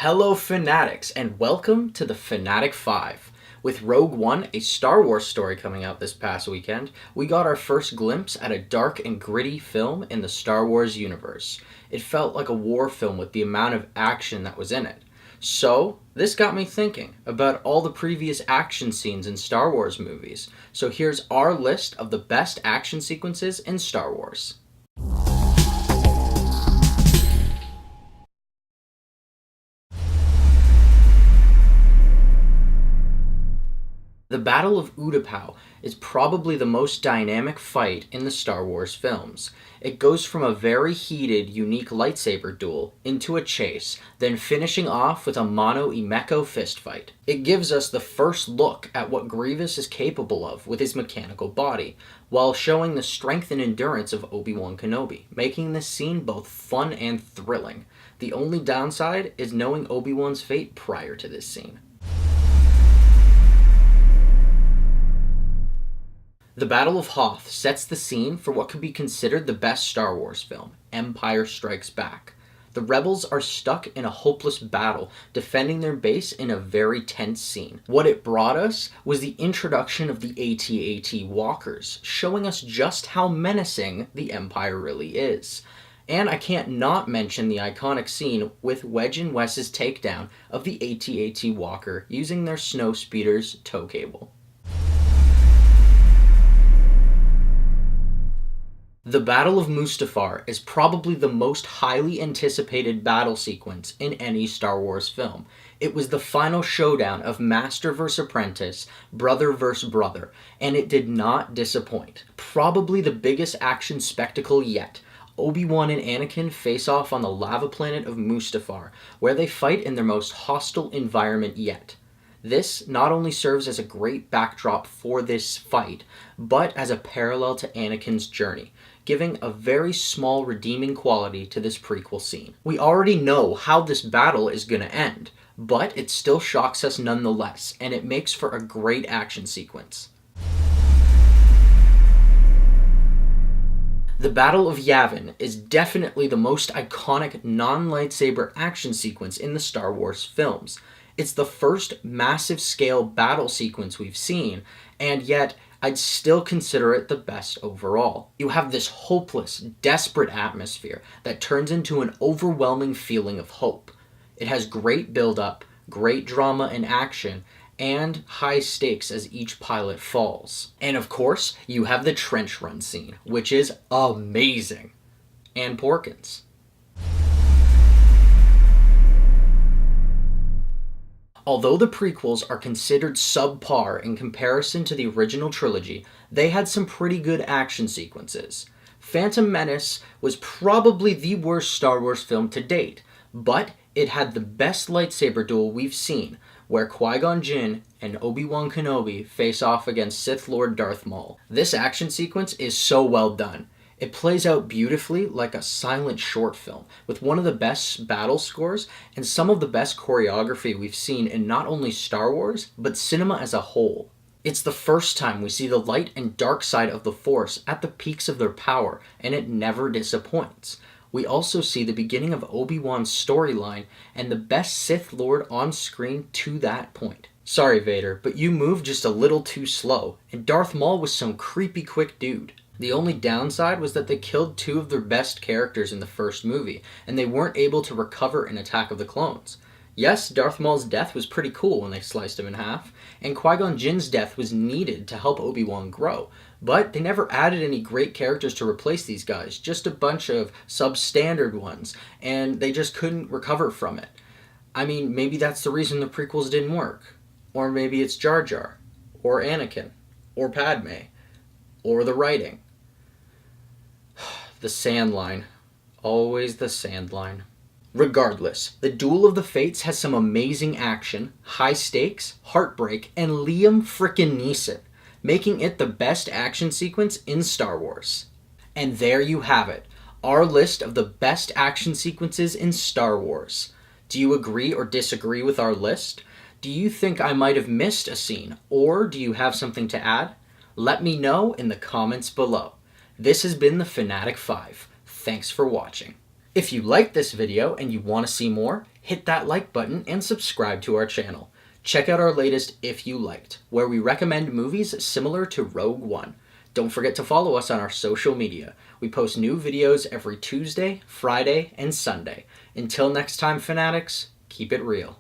Hello Fanatics, and welcome to the Fanatic Five. With Rogue One, a Star Wars story coming out this past weekend, we got our first glimpse at a dark and gritty film in the Star Wars universe. It felt like a war film with the amount of action that was in it. So, this got me thinking about all the previous action scenes in Star Wars movies. So here's our list of the best action sequences in Star Wars. The Battle of Utapau is probably the most dynamic fight in the Star Wars films. It goes from a very heated, unique lightsaber duel into a chase, then finishing off with a mono Imeko fistfight. It gives us the first look at what Grievous is capable of with his mechanical body, while showing the strength and endurance of Obi-Wan Kenobi, making this scene both fun and thrilling. The only downside is knowing Obi-Wan's fate prior to this scene. The Battle of Hoth sets the scene for what could be considered the best Star Wars film, Empire Strikes Back. The rebels are stuck in a hopeless battle, defending their base in a very tense scene. What it brought us was the introduction of the AT-AT walkers, showing us just how menacing the Empire really is. And I can't not mention the iconic scene with Wedge and Wes's takedown of the AT-AT walker using their snowspeeder's tow cable. The Battle of Mustafar is probably the most highly anticipated battle sequence in any Star Wars film. It was the final showdown of master vs. apprentice, brother vs. brother, and it did not disappoint. Probably the biggest action spectacle yet. Obi-Wan and Anakin face off on the lava planet of Mustafar, where they fight in their most hostile environment yet. This not only serves as a great backdrop for this fight, but as a parallel to Anakin's journey, giving a very small redeeming quality to this prequel scene. We already know how this battle is going to end, but it still shocks us nonetheless, and it makes for a great action sequence. The Battle of Yavin is definitely the most iconic non-lightsaber action sequence in the Star Wars films. It's the first massive-scale battle sequence we've seen, and yet I'd still consider it the best overall. You have this hopeless, desperate atmosphere that turns into an overwhelming feeling of hope. It has great build-up, great drama and action, and high stakes as each pilot falls. And of course, you have the trench run scene, which is amazing. And Porkins. Although the prequels are considered subpar in comparison to the original trilogy, they had some pretty good action sequences. Phantom Menace was probably the worst Star Wars film to date, but it had the best lightsaber duel we've seen, where Qui-Gon Jinn and Obi-Wan Kenobi face off against Sith Lord Darth Maul. This action sequence is so well done. It plays out beautifully like a silent short film, with one of the best battle scores and some of the best choreography we've seen in not only Star Wars, but cinema as a whole. It's the first time we see the light and dark side of the Force at the peaks of their power, and it never disappoints. We also see the beginning of Obi-Wan's storyline and the best Sith Lord on screen to that point. Sorry Vader, but you moved just a little too slow, and Darth Maul was some creepy quick dude. The only downside was that they killed two of their best characters in the first movie, and they weren't able to recover in Attack of the Clones. Yes, Darth Maul's death was pretty cool when they sliced him in half, and Qui-Gon Jinn's death was needed to help Obi-Wan grow, but they never added any great characters to replace these guys, just a bunch of substandard ones, and they just couldn't recover from it. I mean, maybe that's the reason the prequels didn't work. Or maybe it's Jar Jar, or Anakin, or Padme, or the writing. The sand line. Always the sand line. Regardless, the Duel of the Fates has some amazing action, high stakes, heartbreak, and Liam frickin' Neeson, making it the best action sequence in Star Wars. And there you have it, our list of the best action sequences in Star Wars. Do you agree or disagree with our list? Do you think I might have missed a scene, or do you have something to add? Let me know in the comments below. This has been the Fanatic Five. Thanks for watching. If you liked this video and you want to see more, hit that like button and subscribe to our channel. Check out our latest If You Liked, where we recommend movies similar to Rogue One. Don't forget to follow us on our social media. We post new videos every Tuesday, Friday, and Sunday. Until next time, Fanatics, keep it real.